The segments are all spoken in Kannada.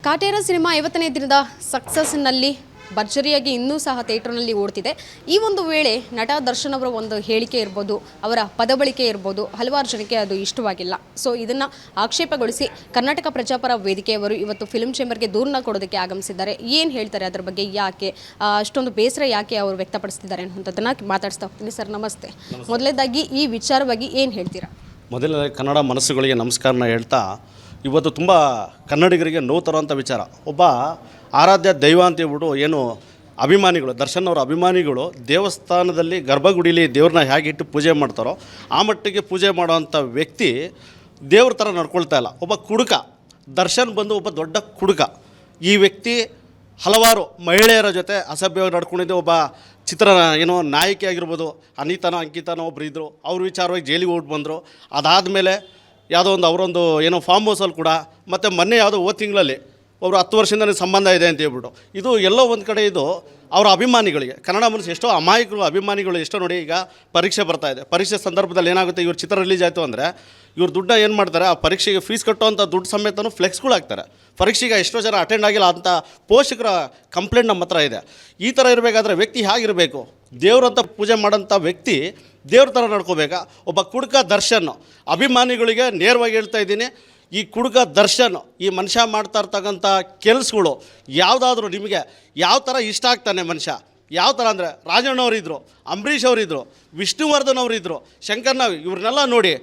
ಕಾಟೇರ ಸಿನಿಮಾ 50ನೇ ದಿನದ ಸಕ್ಸಸ್ನಲ್ಲಿ ಭರ್ಜರಿಯಾಗಿ ಇನ್ನೂ ಸಹ ಥಿಯೇಟರ್ನಲ್ಲಿ ಓಡ್ತಿದೆ. ಈ ಒಂದು ವೇಳೆ ನಟ ದರ್ಶನ್ ಅವರ ಒಂದು ಹೇಳಿಕೆ ಇರ್ಬೋದು, ಅವರ ಪದಬಳಿಕೆ ಇರ್ಬೋದು, ಹಲವಾರು ಜನಕ್ಕೆ ಅದು ಇಷ್ಟವಾಗಿಲ್ಲ. ಸೊ ಇದನ್ನು ಆಕ್ಷೇಪಗೊಳಿಸಿ ಕರ್ನಾಟಕ ಪ್ರಜಾಪರ ವೇದಿಕೆಯವರು ಇವತ್ತು ಫಿಲ್ಮ್ ಚೇಂಬರ್ಗೆ ದೂರನ್ನ ಕೊಡೋದಕ್ಕೆ ಆಗಮಿಸಿದ್ದಾರೆ. ಏನು ಹೇಳ್ತಾರೆ ಅದರ ಬಗ್ಗೆ, ಯಾಕೆ ಅಷ್ಟೊಂದು ಬೇಸರ ಯಾಕೆ ಅವರು ವ್ಯಕ್ತಪಡಿಸ್ತಿದ್ದಾರೆ ಅನ್ನೋಂಥದ್ದನ್ನು ಮಾತಾಡಿಸ್ತಾ ಹೋಗ್ತೀನಿ. ಸರ್ ನಮಸ್ತೆ. ಮೊದಲನೇದಾಗಿ ಈ ವಿಚಾರವಾಗಿ ಏನು ಹೇಳ್ತೀರಾ? ಮೊದಲನೇ ಕನ್ನಡ ಮನಸ್ಸುಗಳಿಗೆ ನಮಸ್ಕಾರನ ಹೇಳ್ತಾ, ಇವತ್ತು ತುಂಬ ಕನ್ನಡಿಗರಿಗೆ ನೋವು ತರುವಂಥ ವಿಚಾರ. ಒಬ್ಬ ಆರಾಧ್ಯ ದೈವ ಅಂತ ಹೇಳ್ಬಿಟ್ಟು ಏನು ಅಭಿಮಾನಿಗಳು, ದರ್ಶನ್ ಅವರ ಅಭಿಮಾನಿಗಳು ದೇವಸ್ಥಾನದಲ್ಲಿ ಗರ್ಭಗುಡಿಲಿ ದೇವ್ರನ್ನ ಹೇಗಿಟ್ಟು ಪೂಜೆ ಮಾಡ್ತಾರೋ ಆ ಮಟ್ಟಿಗೆ ಪೂಜೆ ಮಾಡೋವಂಥ ವ್ಯಕ್ತಿ ದೇವ್ರ ಥರ ನಡ್ಕೊಳ್ತಾ ಇಲ್ಲ. ಒಬ್ಬ ಕುಡುಕ ದರ್ಶನ್ ಬಂದು ಒಬ್ಬ ದೊಡ್ಡ ಕುಡುಕ. ಈ ವ್ಯಕ್ತಿ ಹಲವಾರು ಮಹಿಳೆಯರ ಜೊತೆ ಅಸಭ್ಯವಾಗಿ ನಡ್ಕೊಂಡಿದ್ದೆ. ಒಬ್ಬ ಚಿತ್ರ ಏನೋ ನಾಯಕಿ ಆಗಿರ್ಬೋದು, ಅನಿತಾನೋ ಅಂಕಿತಾನೋ ಒಬ್ರು ಇದ್ದರು, ಅವ್ರ ವಿಚಾರವಾಗಿ ಜೈಲಿಗೆ ಹೋಗಿ ಬಂದರು. ಅದಾದಮೇಲೆ ಯಾವುದೋ ಒಂದು ಅವರೊಂದು ಏನೋ ಫಾರ್ಮ್ ಹೌಸಲ್ಲಿ ಕೂಡ, ಮತ್ತು ಮೊನ್ನೆ ಯಾವುದೋ ತಿಂಗಳಲ್ಲಿ ಅವರು 10 ವರ್ಷದಿಂದ ನನಗೆ ಸಂಬಂಧ ಇದೆ ಅಂತ ಹೇಳ್ಬಿಟ್ಟು, ಇದು ಎಲ್ಲೋ ಒಂದು ಕಡೆ ಇದು ಅವರ ಅಭಿಮಾನಿಗಳಿಗೆ, ಕನ್ನಡ ಮನಸ್ಸು ಎಷ್ಟೋ ಅಮಾಯಕರು ಅಭಿಮಾನಿಗಳು ಎಷ್ಟೋ ನೋಡಿ. ಈಗ ಪರೀಕ್ಷೆ ಬರ್ತಾಯಿದೆ, ಪರೀಕ್ಷೆ ಸಂದರ್ಭದಲ್ಲಿ ಏನಾಗುತ್ತೆ, ಇವ್ರ ಚಿತ್ರ ರಿಲೀಸ್ ಆಯಿತು ಅಂದರೆ ಇವ್ರು ದುಡ್ಡ ಏನು ಮಾಡ್ತಾರೆ, ಆ ಪರೀಕ್ಷೆಗೆ ಫೀಸ್ ಕಟ್ಟುವಂಥ ದುಡ್ಡು ಸಮೇತನೂ ಫ್ಲೆಕ್ಸ್ಗಳು ಹಾಕ್ತಾರೆ. ಪರೀಕ್ಷೆಗೆ ಎಷ್ಟೋ ಜನ ಅಟೆಂಡ್ ಆಗಿಲ್ಲ ಅಂತ ಪೋಷಕರ ಕಂಪ್ಲೇಂಟ್ ನಮ್ಮ ಹತ್ರ ಇದೆ. ಈ ಥರ ಇರಬೇಕಾದ್ರೆ ವ್ಯಕ್ತಿ ಹೇಗಿರಬೇಕು? ದೇವ್ರಂತ ಪೂಜೆ ಮಾಡೋಂಥ ವ್ಯಕ್ತಿ ದೇವ್ರ ಥರ ನಡ್ಕೋಬೇಕಾ? ಒಬ್ಬ ಕುಡುಕ ದರ್ಶನ್ ಅಭಿಮಾನಿಗಳಿಗೆ ನೇರವಾಗಿ ಹೇಳ್ತಾ ಇದ್ದೀನಿ, ಈ ಕುಡುಕ ದರ್ಶನ್ ಈ ಮನುಷ್ಯ ಮಾಡ್ತಾ ಇರ್ತಕ್ಕಂಥ ಕೆಲಸಗಳು ಯಾವುದಾದ್ರೂ ನಿಮಗೆ ಯಾವ ಥರ ಇಷ್ಟ ಆಗ್ತಾನೆ ಮನುಷ್ಯ? ಯಾವ ಥರ ಅಂದರೆ ರಾಜಣ್ಣವರಿದ್ದರು, ಅಂಬರೀಷ್ ಅವರಿದ್ದರು, ವಿಷ್ಣುವರ್ಧನ್ ಅವರಿದ್ದರು, ಶಂಕರ್ನಾಗ್, ಇವ್ರನ್ನೆಲ್ಲ ನೋಡಿ.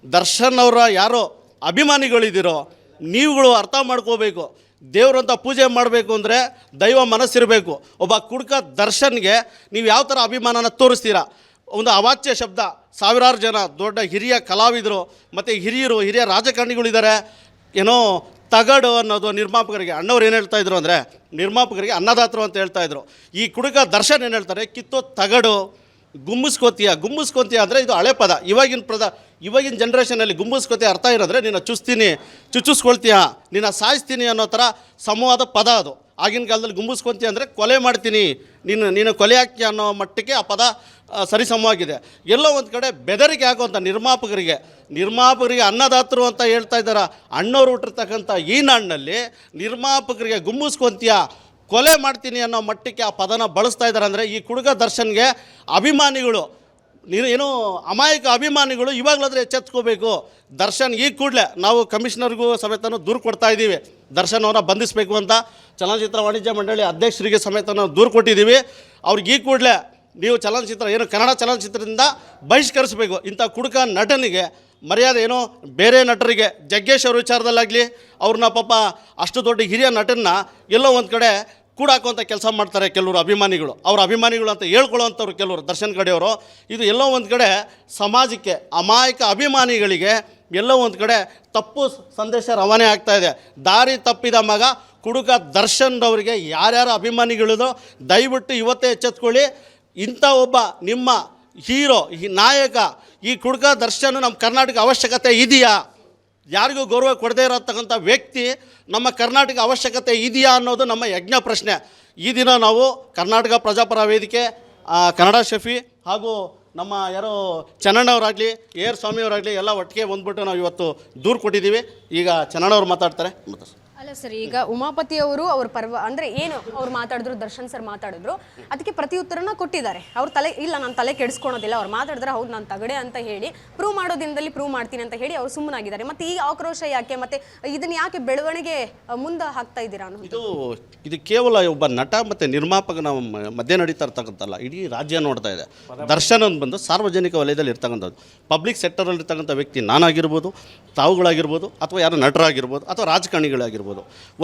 ದರ್ಶನ್ ಅವರ ಯಾರೋ ಅಭಿಮಾನಿಗಳಿದ್ದೀರೋ ನೀವುಗಳು ಅರ್ಥ ಮಾಡ್ಕೋಬೇಕು. ದೇವ್ರಂತ ಪೂಜೆ ಮಾಡಬೇಕು ಅಂದರೆ ದೈವ ಮನಸ್ಸಿರಬೇಕು. ಒಬ್ಬ ಕುಡುಕ ದರ್ಶನ್ಗೆ ನೀವು ಯಾವ ಥರ ಅಭಿಮಾನನ ತೋರಿಸ್ತೀರಾ? ಒಂದು ಅವಾಚ್ಯ ಶಬ್ದ, ಸಾವಿರಾರು ಜನ ದೊಡ್ಡ ಹಿರಿಯ ಕಲಾವಿದರು ಮತ್ತು ಹಿರಿಯ ರಾಜಕಾರಣಿಗಳಿದ್ದಾರೆ. ಏನೋ ತಗಡು ಅನ್ನೋದು ನಿರ್ಮಾಪಕರಿಗೆ, ಅಣ್ಣವ್ರು ಏನು ಹೇಳ್ತಾಯಿದ್ರು ಅಂದರೆ ನಿರ್ಮಾಪಕರಿಗೆ ಅನ್ನದಾತರು ಅಂತ ಹೇಳ್ತಾಯಿದ್ರು. ಈ ಕುಡುಕ ದರ್ಶನ್ ಏನು ಹೇಳ್ತಾರೆ, ಕಿತ್ತೋ ತಗಡು, ಗುಮ್ಮಿಸ್ಕೋತೀಯ ಅಂದರೆ ಇದು ಹಳೆ ಪದ. ಇವಾಗಿನ ಜನ್ರೇಷನಲ್ಲಿ ಗುಮ್ಮಿಸ್ಕೋತೀಯ ಅರ್ಥ ಇರೋದ್ರೆ ನಿನ್ನ ಚುಚ್ಚಿಸ್ಕೊಳ್ತೀಯ, ನಿನ್ನ ಸಾಯಿಸ್ತೀನಿ ಅನ್ನೋ ಥರ ಸಮವಾದ ಪದ ಅದು. ಆಗಿನ ಕಾಲದಲ್ಲಿ ಗುಮ್ಮಿಸ್ಕೊತೀಯ ಅಂದರೆ ಕೊಲೆ ಮಾಡ್ತೀನಿ, ನೀನು ಕೊಲೆ ಹಾಕ್ತೀಯ ಅನ್ನೋ ಮಟ್ಟಕ್ಕೆ ಆ ಪದ ಸರಿಸಮವಾಗಿದೆ. ಎಲ್ಲೋ ಒಂದು ಕಡೆ ಬೆದರಿಕೆ ಹಾಕುವಂಥ ನಿರ್ಮಾಪಕರಿಗೆ ಅನ್ನದಾತರು ಅಂತ ಹೇಳ್ತಾ ಇದ್ದಾರೆ. ಅಣ್ಣವ್ರು ಹುಟ್ಟಿರ್ತಕ್ಕಂಥ ಈ ನಾಡಿನಲ್ಲಿ ನಿರ್ಮಾಪಕರಿಗೆ ಗುಮ್ಮಿಸ್ಕೊತೀಯ, ಕೊಲೆ ಮಾಡ್ತೀನಿ ಅನ್ನೋ ಮಟ್ಟಕ್ಕೆ ಆ ಪದನ ಬಳಸ್ತಾ ಇದ್ದಾರೆ. ಅಂದರೆ ಈ ಕುಡುಕ ದರ್ಶನ್ಗೆ ಅಭಿಮಾನಿಗಳು ಏನು ಅಮಾಯಕ ಅಭಿಮಾನಿಗಳು ಇವಾಗಲಾದರೆ ಎಚ್ಚೆತ್ಕೋಬೇಕು. ದರ್ಶನ್ ಈ ಕೂಡಲೇ ನಾವು ಕಮಿಷನರ್ಗೂ ಸಮೇತನೂ ದೂರು ಕೊಡ್ತಾ ಇದ್ದೀವಿ, ದರ್ಶನ್ ಅವರ ಬಂಧಿಸಬೇಕು ಅಂತ. ಚಲನಚಿತ್ರ ವಾಣಿಜ್ಯ ಮಂಡಳಿ ಅಧ್ಯಕ್ಷರಿಗೆ ಸಮೇತ ನಾವು ದೂರು ಕೊಟ್ಟಿದ್ದೀವಿ. ಅವ್ರಿಗೆ ಈ ಕೂಡಲೇ ನೀವು ಕನ್ನಡ ಚಲನಚಿತ್ರದಿಂದ ಬಹಿಷ್ಕರಿಸಬೇಕು. ಇಂಥ ಕುಡುಕ ನಟನಿಗೆ ಮರ್ಯಾದೆ ಏನೋ ಬೇರೆ ನಟರಿಗೆ, ಜಗ್ಗೇಶ್ ಅವ್ರ ವಿಚಾರದಲ್ಲಾಗಲಿ ಅವ್ರನ್ನ ಪಾಪ ಅಷ್ಟು ದೊಡ್ಡ ಹಿರಿಯ ನಟನ್ನ ಎಲ್ಲೋ ಒಂದು ಕಡೆ ಕೂಡಾಕುವಂಥ ಕೆಲಸ ಮಾಡ್ತಾರೆ ಕೆಲವರು ಅಭಿಮಾನಿಗಳು. ಅವ್ರ ಅಭಿಮಾನಿಗಳು ಅಂತ ಹೇಳ್ಕೊಳ್ಳೋವಂಥವ್ರು ಕೆಲವರು ದರ್ಶನ್ ಕಡೆಯವರು. ಇದು ಎಲ್ಲೋ ಒಂದು ಕಡೆ ಸಮಾಜಕ್ಕೆ, ಅಮಾಯಕ ಅಭಿಮಾನಿಗಳಿಗೆ ಎಲ್ಲೋ ಒಂದು ಕಡೆ ತಪ್ಪು ಸಂದೇಶ ರವಾನೆ ಆಗ್ತಾಯಿದೆ. ದಾರಿ ತಪ್ಪಿದ ಮಗ ಕುಡುಕ ದರ್ಶನ್ ಅವರಿಗೆ ಯಾರ್ಯಾರು ಅಭಿಮಾನಿಗಳಿದೋ ದಯವಿಟ್ಟು ಇವತ್ತೇ ಎಚ್ಚೆತ್ಕೊಳ್ಳಿ. ಇಂಥ ಒಬ್ಬ ನಿಮ್ಮ ಹೀರೋ, ಈ ನಾಯಕ, ಈ ಕುಡುಕ ದರ್ಶನ್ ನಮ್ಮ ಕರ್ನಾಟಕ ಅವಶ್ಯಕತೆ ಇದೆಯಾ? ಯಾರಿಗೂ ಗೌರವ ಕೊಡದೇ ಇರತಕ್ಕಂಥ ವ್ಯಕ್ತಿ ನಮ್ಮ ಕರ್ನಾಟಕ ಅವಶ್ಯಕತೆ ಇದೆಯಾ ಅನ್ನೋದು ನಮ್ಮ ಯಜ್ಞ ಪ್ರಶ್ನೆ. ಈ ದಿನ ನಾವು ಕರ್ನಾಟಕ ಪ್ರಜಾಪರ ವೇದಿಕೆ, ಕನ್ನಡ ಶಫಿ ಹಾಗೂ ನಮ್ಮ ಯಾರೋ ಚನ್ನಣ್ಣವರಾಗಲಿ, ಏರ್ ಸ್ವಾಮಿಯವರಾಗಲಿ ಎಲ್ಲ ಒಟ್ಟಿಗೆ ಬಂದ್ಬಿಟ್ಟು ನಾವು ಇವತ್ತು ದೂರು ಕೊಟ್ಟಿದ್ದೀವಿ. ಈಗ ಚನ್ನಣ್ಣವ್ರು ಮಾತಾಡ್ತಾರೆ. ಅಲ್ಲ ಸರ್, ಈಗ ಉಮಾಪತಿ ಅವರು ಅವ್ರ ಅಂದರೆ ಏನು ಅವ್ರು ಮಾತಾಡಿದ್ರು, ದರ್ಶನ್ ಸರ್ ಮಾತಾಡಿದ್ರು, ಅದಕ್ಕೆ ಪ್ರತಿ ಉತ್ತರನ ಕೊಟ್ಟಿದ್ದಾರೆ. ಅವ್ರ ನಾನು ತಲೆ ಕೆಡಿಸ್ಕೊಳೋದಿಲ್ಲ, ಅವ್ರು ಮಾತಾಡಿದ್ರೆ ಹೌದು ನಾನು ತಗಡೆ ಅಂತ ಹೇಳಿ ಪ್ರೂವ್ ಮಾಡೋದ್ರಿಂದಲೇ ಪ್ರೂವ್ ಮಾಡ್ತೀನಿ ಅಂತ ಹೇಳಿ ಅವ್ರು ಸುಮ್ಮನಾಗಿದ್ದಾರೆ. ಮತ್ತು ಈ ಆಕ್ರೋಶ ಯಾಕೆ, ಮತ್ತು ಇದನ್ನು ಯಾಕೆ ಬೆಳವಣಿಗೆ ಮುಂದೆ ಹಾಕ್ತಾ ಇದ್ದೀರಾ ಅನ್ನೋ ಇದು ಕೇವಲ ಒಬ್ಬ ನಟ ಮತ್ತು ನಿರ್ಮಾಪಕನ ಮಧ್ಯೆ ನಡೀತಾ ಇರ್ತಕ್ಕಂಥಲ್ಲ, ಇಡೀ ರಾಜ್ಯ ನೋಡ್ತಾ ಇದೆ. ದರ್ಶನ್ ಅಂತ ಬಂದು ಸಾರ್ವಜನಿಕ ವಲಯದಲ್ಲಿ ಇರ್ತಕ್ಕಂಥದ್ದು, ಪಬ್ಲಿಕ್ ಸೆಕ್ಟರಲ್ಲಿ ಇರ್ತಕ್ಕಂಥ ವ್ಯಕ್ತಿ ನಾನಾಗಿರ್ಬೋದು, ತಾವುಗಳಾಗಿರ್ಬೋದು, ಅಥವಾ ಯಾರು ನಟರಾಗಿರ್ಬೋದು, ಅಥವಾ ರಾಜಕಾರಣಿಗಳಾಗಿರ್ಬೋದು.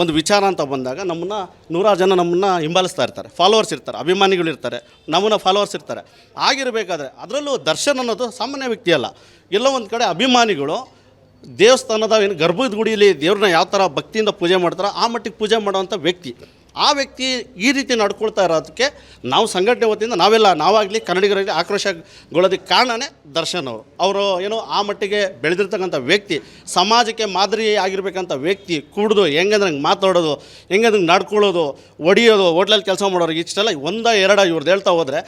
ಒಂದು ವಿಚಾರ ಅಂತ ಬಂದಾಗ ನಮ್ಮನ್ನು 100 ಜನ ನಮ್ಮನ್ನು ಹಿಂಬಾಲಿಸ್ತಾ ಇರ್ತಾರೆ, ಫಾಲೋವರ್ಸ್ ಇರ್ತಾರೆ, ಅಭಿಮಾನಿಗಳಿರ್ತಾರೆ, ನಮ್ಮನ್ನ ಫಾಲೋವರ್ಸ್ ಇರ್ತಾರೆ. ಆಗಿರಬೇಕಾದ್ರೆ ಅದರಲ್ಲೂ ದರ್ಶನ್ ಅನ್ನೋದು ಸಾಮಾನ್ಯ ವ್ಯಕ್ತಿ ಅಲ್ಲ. ಎಲ್ಲೋ ಒಂದು ಕಡೆ ಅಭಿಮಾನಿಗಳು ದೇವಸ್ಥಾನದ ಏನು ಗರ್ಭದ ಗುಡಿಯಲ್ಲಿ ದೇವ್ರನ್ನ ಯಾವ ಥರ ಭಕ್ತಿಯಿಂದ ಪೂಜೆ ಮಾಡ್ತಾರೋ ಆ ಮಟ್ಟಿಗೆ ಪೂಜೆ ಮಾಡೋವಂಥ ವ್ಯಕ್ತಿ. ಆ ವ್ಯಕ್ತಿ ಈ ರೀತಿ ನಡ್ಕೊಳ್ತಾ ಇರೋದಕ್ಕೆ ನಾವು ಸಂಘಟನೆ ವತಿಯಿಂದ ನಾವಾಗಲಿ ಕನ್ನಡಿಗರಾಗಲಿ ಆಕ್ರೋಶಗೊಳ್ಳೋದಕ್ಕೆ ಕಾರಣನೇ ದರ್ಶನ್ ಅವರು ಏನೋ ಆ ಮಟ್ಟಿಗೆ ಬೆಳೆದಿರ್ತಕ್ಕಂಥ ವ್ಯಕ್ತಿ, ಸಮಾಜಕ್ಕೆ ಮಾದರಿ ಆಗಿರ್ಬೇಕಂತ ವ್ಯಕ್ತಿ. ಕುಡಿದು ಹೆಂಗಂದ್ರೆ ಹಂಗೆ ಮಾತಾಡೋದು, ಹೆಂಗಂದ್ರೆ ನಡ್ಕೊಳ್ಳೋದು, ಹೊಡಿಯೋದು, ಹೋಟ್ಲಲ್ಲಿ ಕೆಲಸ ಮಾಡೋರು, ಇಷ್ಟೆಲ್ಲ 1-2 ಇವ್ರದ್ದು ಹೇಳ್ತಾ ಹೋದರೆ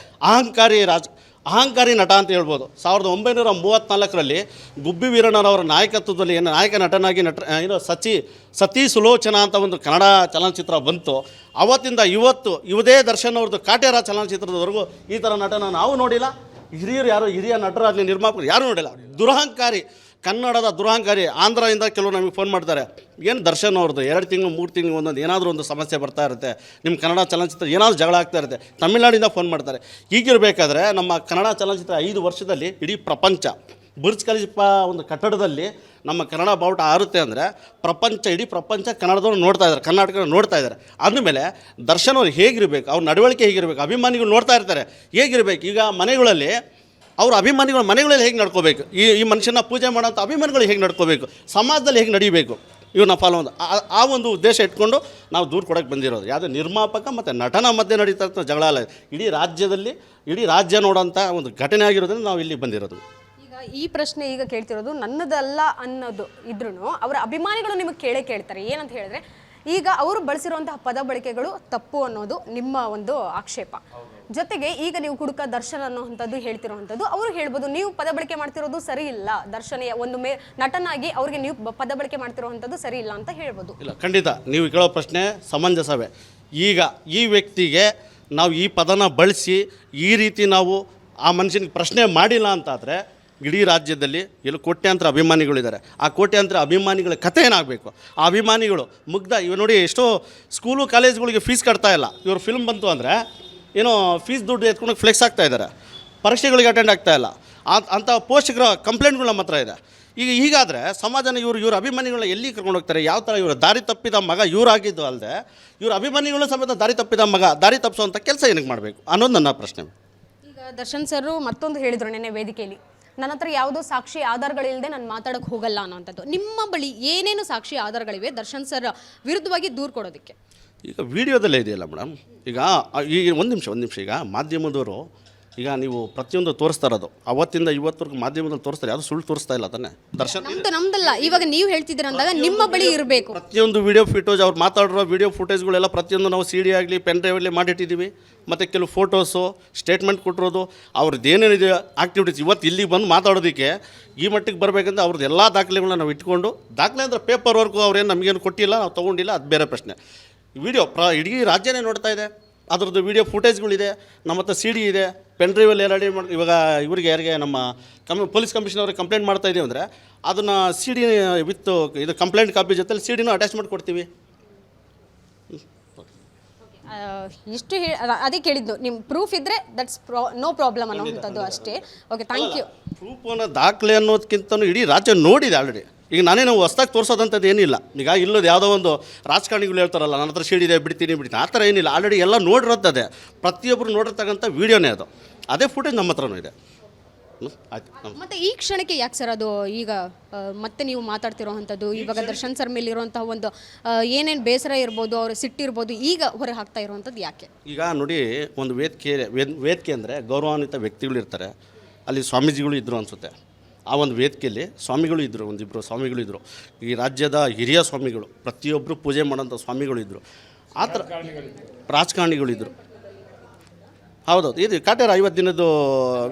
ಅಹಂಕಾರಿ ನಟ ಅಂತ ಹೇಳ್ಬೋದು. 1934ರಲ್ಲಿ ಗುಬ್ಬಿ ವೀರಣ್ಣನವರ ನಾಯಕತ್ವದಲ್ಲಿ ಏನು ನಾಯಕ ನಟನಾಗಿ ಸತಿ ಸುಲೋಚನಾ ಅಂತ ಒಂದು ಕನ್ನಡ ಚಲನಚಿತ್ರ ಬಂತು. ಅವತ್ತಿಂದ ಇವತ್ತು ಇವುದೇ ದರ್ಶನ್ ಅವ್ರದ್ದು ಕಾಟೇರ ಚಲನಚಿತ್ರದವರೆಗೂ ಈ ಥರ ನಟನ ನಾವು ನೋಡಿಲ್ಲ. ಹಿರಿಯ ನಟರಾಗಲಿ ನಿರ್ಮಾಪಕರು ಯಾರೂ ನೋಡಿಲ್ಲ. ದುರಹಂಕಾರಿ, ಕನ್ನಡದ ದುರಹಂಕಾರಿ. ಆಂಧ್ರದಿಂದ ಕೆಲವರು ನಮಗೆ ಫೋನ್ ಮಾಡ್ತಾರೆ, ಏನು ದರ್ಶನ್ ಅವ್ರದ್ದು 2 ತಿಂಗಳು 3 ತಿಂಗಳು ಒಂದೊಂದು ಏನಾದರೂ ಒಂದು ಸಮಸ್ಯೆ ಬರ್ತಾ ಇರುತ್ತೆ, ನಿಮ್ಮ ಕನ್ನಡ ಚಲನಚಿತ್ರ ಏನಾದರೂ ಜಗಳ ಆಗ್ತಾ ಇರುತ್ತೆ, ತಮಿಳ್ನಾಡಿಂದ ಫೋನ್ ಮಾಡ್ತಾರೆ. ಹೀಗಿರಬೇಕಾದ್ರೆ ನಮ್ಮ ಕನ್ನಡ ಚಲನಚಿತ್ರ 5 ವರ್ಷದಲ್ಲಿ ಇಡೀ ಪ್ರಪಂಚ ಬುರ್ಜ್ ಖಲೀಫಾ ಒಂದು ಕಟ್ಟಡದಲ್ಲಿ ನಮ್ಮ ಕನ್ನಡ ಬಾವುಟ ಹಾರುತ್ತೆ ಅಂದರೆ ಇಡೀ ಪ್ರಪಂಚ ಕನ್ನಡದವ್ರು ನೋಡ್ತಾ ಇದ್ದಾರೆ, ಕರ್ನಾಟಕ ನೋಡ್ತಾ ಇದ್ದಾರೆ. ಅಂದಮೇಲೆ ದರ್ಶನ್ ಅವ್ರು ಹೇಗಿರಬೇಕು, ಅವ್ರ ನಡವಳಿಕೆ ಹೇಗಿರಬೇಕು, ಅಭಿಮಾನಿಗಳು ನೋಡ್ತಾ ಇರ್ತಾರೆ ಹೇಗಿರಬೇಕು. ಈಗ ಮನೆಗಳಲ್ಲಿ ಅವ್ರ ಅಭಿಮಾನಿಗಳ ಮನೆಗಳಲ್ಲಿ ಹೇಗೆ ನಡ್ಕೋಬೇಕು, ಈ ಮನುಷ್ಯನ ಪೂಜೆ ಮಾಡೋಂಥ ಅಭಿಮಾನಿಗಳು ಹೇಗೆ ನಡ್ಕೋಬೇಕು, ಸಮಾಜದಲ್ಲಿ ಹೇಗೆ ನಡೀಬೇಕು, ಇವನ್ನ ಫಾಲೋ ಆ ಒಂದು ಉದ್ದೇಶ ಇಟ್ಕೊಂಡು ನಾವು ದೂರ ಕೊಡೋಕ್ಕೆ ಬಂದಿರೋದು. ಯಾವುದೇ ನಿರ್ಮಾಪಕ ಮತ್ತು ನಟನ ಮಧ್ಯೆ ನಡೀತಾ ಜಗಳ ಅಲ್ಲ. ಇಡೀ ರಾಜ್ಯ ನೋಡೋಂಥ ಒಂದು ಘಟನೆ ಆಗಿರೋದ್ರಿಂದ ನಾವು ಇಲ್ಲಿ ಬಂದಿರೋದು. ಈ ಪ್ರಶ್ನೆ ಈಗ ಕೇಳ್ತಿರೋದು ನನ್ನದಲ್ಲ ಅನ್ನೋದು ಇದ್ರೂ ಅವರ ಅಭಿಮಾನಿಗಳು ನಿಮಗೆ ಕೇಳ್ತಾರೆ. ಏನಂತ ಹೇಳಿದ್ರೆ, ಈಗ ಅವರು ಬಳಸಿರುವಂತಹ ಪದ ಬಳಕೆಗಳು ತಪ್ಪು ಅನ್ನೋದು ನಿಮ್ಮ ಒಂದು ಆಕ್ಷೇಪ. ಜೊತೆಗೆ ಈಗ ನೀವು ಕುಡುಕ ದರ್ಶನ್ ಅನ್ನೋವಂಥದ್ದು ಹೇಳ್ತಿರೋವಂಥದ್ದು, ಅವರು ಹೇಳ್ಬೋದು ನೀವು ಪದ ಬಳಕೆ ಮಾಡ್ತಿರೋದು ಸರಿ ಇಲ್ಲ, ದರ್ಶನ ಒಂದು ನಟನಾಗಿ ಅವ್ರಿಗೆ ನೀವು ಪದ ಬಳಕೆ ಮಾಡ್ತಿರೋವಂಥದ್ದು ಸರಿ ಇಲ್ಲ ಅಂತ ಹೇಳ್ಬೋದು. ಇಲ್ಲ, ಖಂಡಿತ ನೀವು ಕೇಳೋ ಪ್ರಶ್ನೆ ಸಮಂಜಸವೇ. ಈಗ ಈ ವ್ಯಕ್ತಿಗೆ ನಾವು ಈ ಪದನ ಬಳಸಿ ಈ ರೀತಿ ನಾವು ಆ ಮನುಷ್ಯನಿಗೆ ಪ್ರಶ್ನೆ ಮಾಡಿಲ್ಲ ಅಂತಾದರೆ ಇಡೀ ರಾಜ್ಯದಲ್ಲಿ ಎಲ್ಲೂ ಕೋಟ್ಯಾಂತರ ಅಭಿಮಾನಿಗಳಿದ್ದಾರೆ. ಆ ಕೋಟ್ಯಾಂತರ ಅಭಿಮಾನಿಗಳ ಕಥೆ ಏನಾಗಬೇಕು? ಆ ಅಭಿಮಾನಿಗಳು ಇವ ನೋಡಿ, ಎಷ್ಟೋ ಸ್ಕೂಲು ಕಾಲೇಜುಗಳಿಗೆ ಫೀಸ್ ಕಟ್ತಾ ಇಲ್ಲ. ಇವರು ಫಿಲ್ಮ್ ಬಂತು ಅಂದರೆ ಏನೋ ಫೀಸ್ ದುಡ್ಡು ಎತ್ಕೊಂಡು ಫ್ಲೆಕ್ಸ್ ಆಗ್ತಾ ಇದ್ದಾರೆ, ಪರೀಕ್ಷೆಗಳಿಗೆ ಅಟೆಂಡ್ ಆಗ್ತಾ ಇಲ್ಲ. ಅಂಥ ಪೋಷಕರ ಕಂಪ್ಲೇಂಟ್ಗಳು ನಮ್ಮ ಹತ್ರ ಇದೆ. ಹೀಗಾದರೆ ಸಮಾಜನ ಇವ್ರ ಅಭಿಮಾನಿಗಳನ್ನ ಎಲ್ಲಿ ಕರ್ಕೊಂಡು ಹೋಗ್ತಾರೆ? ಯಾವ ಥರ ಇವರು ದಾರಿ ತಪ್ಪಿದ ಮಗ ಇವರಾಗಿದ್ದು ಅಲ್ಲದೆ ಇವ್ರ ಅಭಿಮಾನಿಗಳು ಸಮೇತ ದಾರಿ ತಪ್ಪಿದ ಮಗ, ದಾರಿ ತಪ್ಪಿಸೋವಂಥ ಕೆಲಸ ಏನಕ್ಕೆ ಮಾಡಬೇಕು ಅನ್ನೋದು ನನ್ನ ಪ್ರಶ್ನೆ. ಈಗ ದರ್ಶನ್ ಸರ್ ಮತ್ತೊಂದು ಹೇಳಿದರು ನೆನ್ನೆ ವೇದಿಕೆಯಲ್ಲಿ, ನನ್ನ ಹತ್ರ ಯಾವುದೋ ಸಾಕ್ಷಿ ಆಧಾರಗಳಿಲ್ಲದೆ ನಾನು ಮಾತಾಡೋಕ್ಕೆ ಹೋಗಲ್ಲ ಅನ್ನೋಂಥದ್ದು. ನಿಮ್ಮ ಬಳಿ ಏನೇನು ಸಾಕ್ಷಿ ಆಧಾರಗಳಿವೆ ದರ್ಶನ್ ಸರ್ ವಿರುದ್ಧವಾಗಿ ದೂರು ಕೊಡೋದಕ್ಕೆ? ಈಗ ವಿಡಿಯೋದಲ್ಲೇ ಇದೆಯಲ್ಲ ಮೇಡಮ್. ಈಗ ಒಂದು ನಿಮಿಷ ಈಗ ಮಾಧ್ಯಮದವರು ಈಗ ನೀವು ಪ್ರತಿಯೊಂದು ತೋರಿಸ್ತಾ ಇರೋದು ಅವತ್ತಿಂದ ಇವತ್ತವರೆಗೂ ಮಾಧ್ಯಮದಲ್ಲಿ ತೋರಿಸ್ತಾರೆ, ಯಾವುದು ಸುಳ್ಳು ತೋರಿಸ್ತಾ ಇಲ್ಲ ತಾನೆ. ದರ್ಶನ್ ನಮ್ದಲ್ಲ, ಇವಾಗ ನೀವು ಹೇಳ್ತಿದ್ದೀರ ಅಂದಾಗ ನಿಮ್ಮ ಬಳಿ ಇರಬೇಕು. ಪ್ರತಿಯೊಂದು ವಿಡಿಯೋ ಫುಟೇಜ್ ಅವ್ರು ಮಾತಾಡಿರೋ ವಿಡಿಯೋ ಫುಟೇಜ್ಗಳೆಲ್ಲ ಪ್ರತಿಯೊಂದು ನಾವು CD ಆಗಲಿ ಪೆನ್ ಡ್ರೈವಲ್ಲಿ ಮಾಡಿಟ್ಟಿದ್ದೀವಿ. ಮತ್ತು ಕೆಲವು ಫೋಟೋಸು ಸ್ಟೇಟ್ಮೆಂಟ್ ಕೊಟ್ಟಿರೋದು ಅವ್ರದ್ದು ಏನೇನಿದೆ ಆ್ಯಕ್ಟಿವಿಟೀಸ್ ಇವತ್ತು ಇಲ್ಲಿ ಬಂದು ಮಾತಾಡೋದಕ್ಕೆ ಈ ಮಟ್ಟಿಗೆ ಬರಬೇಕಂದ್ರೆ ಅವ್ರದ್ದು ಎಲ್ಲ ದಾಖಲೆಗಳನ್ನ ನಾವು ಇಟ್ಕೊಂಡು, ದಾಖಲೆ ಅಂದರೆ ಪೇಪರ್ ವರ್ಕು ಅವ್ರೇನು ನಮಗೇನು ಕೊಟ್ಟಿಲ್ಲ, ನಾವು ತೊಗೊಂಡಿಲ್ಲ, ಅದು ಬೇರೆ ಪ್ರಶ್ನೆ. ವಿಡಿಯೋ ಇಡೀ ರಾಜ್ಯನೇ ನೋಡ್ತಾ ಇದೆ, ಅದರದ್ದು ವಿಡಿಯೋ ಫುಟೇಜ್ಗಳಿದೆ, ನಮ್ಮ ಹತ್ರ CD ಇದೆ, ಪೆನ್ ಡ್ರೈವಲ್ಲಿ ರೆಡಿ ಮಾಡಿ. ಇವಾಗ ಯಾರಿಗೆ ನಮ್ಮ ಪೊಲೀಸ್ ಕಮಿಷನರ್ಗೆ ಕಂಪ್ಲೇಂಟ್ ಮಾಡ್ತಾ ಇದ್ದೀವಿ ಅಂದರೆ ಅದನ್ನು CD ವಿತ್ ಇದು ಕಂಪ್ಲೇಂಟ್ ಕಾಪಿ ಜೊತೆಲಿ CDನೂ ಅಟ್ಯಾಚ್ ಮಾಡಿ ಕೊಡ್ತೀವಿ. ಇಷ್ಟು ಅದೇ ಕೇಳಿದ್ದು, ನಿಮ್ಮ ಪ್ರೂಫ್ ಇದ್ದರೆ ದಟ್ಸ್ ನೋ ಪ್ರಾಬ್ಲಮ್ ಅನ್ನೋವಂಥದ್ದು ಅಷ್ಟೇ. Okay, thank you. ಪ್ರೂಫ್ ಅನ್ನೋ ದಾಖಲೆ ಅನ್ನೋದಕ್ಕಿಂತ ಇಡೀ ರಾಜ್ಯ ನೋಡಿದೆ ಆಲ್ರೆಡಿ. ಈಗ ನಾನೇನು ಹೊಸ್ದಾಗಿ ತೋರಿಸೋದಂಥದ್ದು ಏನಿಲ್ಲ. ಈಗ ಇಲ್ಲೋದು ಯಾವುದೋ ಒಂದು ರಾಜಕಾರಣಿಗಳು ಹೇಳ್ತಾರಲ್ಲ ನನ್ನ ಹತ್ರ CD ಇದೆ ಬಿಡ್ತೀನಿ ಆ ಥರ ಏನಿಲ್ಲ. ಆಲ್ರೆಡಿ ಎಲ್ಲ ನೋಡಿರೋದೇ, ಪ್ರತಿಯೊಬ್ಬರು ನೋಡಿರ್ತಕ್ಕಂಥ ವೀಡಿಯೋನೇ ಅದು. ಅದೇ ಫುಟೇಜ್ ನಮ್ಮ ಹತ್ರನೂ ಇದೆ. ಆಯ್ತು. ಮತ್ತು ಈ ಕ್ಷಣಕ್ಕೆ ಯಾಕೆ ಸರ್ ಅದು ಈಗ ಮತ್ತೆ ನೀವು ಮಾತಾಡ್ತಿರೋವಂಥದ್ದು, ಇವಾಗ ದರ್ಶನ್ ಸರ್ ಮೇಲೆ ಇರುವಂತಹ ಒಂದು ಏನೇನು ಬೇಸರ ಇರ್ಬೋದು, ಅವ್ರ ಸಿಟ್ಟಿರ್ಬೋದು, ಈಗ ಹೊರ ಹಾಕ್ತಾ ಇರುವಂಥದ್ದು ಯಾಕೆ? ಈಗ ನೋಡಿ, ಒಂದು ವೇದಿಕೆ ಅಂದರೆ ಗೌರವಾನ್ವಿತ ವ್ಯಕ್ತಿಗಳು ಇರ್ತಾರೆ. ಅಲ್ಲಿ ಸ್ವಾಮೀಜಿಗಳು ಇದ್ದರು ಅನಿಸುತ್ತೆ. ಆ ಒಂದು ವೇದಿಕೆಯಲ್ಲಿ ಸ್ವಾಮಿಗಳು ಇದ್ದರು, ಒಂದಿಬ್ಬರು ಸ್ವಾಮಿಗಳು ಇದ್ದರು. ಈ ರಾಜ್ಯದ ಹಿರಿಯ ಸ್ವಾಮಿಗಳು, ಪ್ರತಿಯೊಬ್ಬರು ಪೂಜೆ ಮಾಡೋಂಥ ಸ್ವಾಮಿಗಳು ಇದ್ದರು. ಆ ಥರ ರಾಜಕಾರಣಿಗಳಿದ್ದರು. ಹೌದೌದು, ಇದು ಕಾಟೇರ 50 ದಿನದ್ದು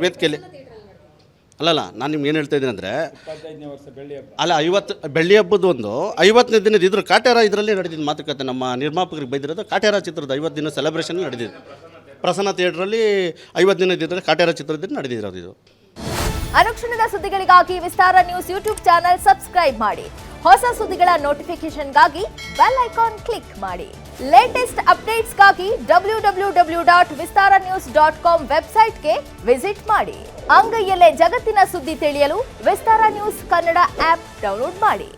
ವೇದಿಕೆಯಲ್ಲಿ ಅಲ್ಲಲ್ಲ. ನಾನು ನಿಮ್ಗೆ ಏನು ಹೇಳ್ತಾ ಇದ್ದೀನಿ ಅಂದರೆ, ಅಲ್ಲ 50 ಬೆಳ್ಳಿ ಹಬ್ಬದ ಒಂದು 50ನೇ ದಿನದ ಇದ್ರ ಕಾಟೇರ ಇದರಲ್ಲಿ ನಡೆದಿದ್ದು ಮಾತುಕತೆ. ನಮ್ಮ ನಿರ್ಮಾಪಕರಿಗೆ ಬೈದಿರೋದು ಕಾಟೇರ ಚಿತ್ರದ 50 ದಿನ ಸೆಲೆಬ್ರೇಷನ್ ನಡೆದಿದ್ದು ಪ್ರಸನ್ನ ಥಿಯೇಟ್ರಲ್ಲಿ. 50 ದಿನದ ಕಾಟೇರ ಚಿತ್ರದಲ್ಲಿ ನಡೆದಿರೋದು ಇದು. ಅನುಕ್ಷಣದ ಸುದ್ದಿಗಳಿಗಾಗಿ ವಿಸ್ತಾರ ನ್ಯೂಸ್ ಯೂಟ್ಯೂಬ್ ಚಾನೆಲ್ ಸಬ್ಸ್ಕ್ರೈಬ್ ಮಾಡಿ. ಹೊಸ ಸುದ್ದಿಗಳ ನೋಟಿಫಿಕೇಶನ್ಗಾಗಿ ಬೆಲ್ ಐಕಾನ್ ಕ್ಲಿಕ್ ಮಾಡಿ. ಲೇಟೆಸ್ಟ್ ಅಪ್ಡೇಟ್ಸ್ಗಾಗಿ www.vistaranews.com ವೆಬ್ಸೈಟ್ಗೆ ವಿಸಿಟ್ ಮಾಡಿ. ಅಂಗೈಯಲ್ಲೇ ಜಗತ್ತಿನ ಸುದ್ದಿ ತಿಳಿಯಲು ವಿಸ್ತಾರ ನ್ಯೂಸ್ ಕನ್ನಡ ಆಪ್ ಡೌನ್ಲೋಡ್ ಮಾಡಿ.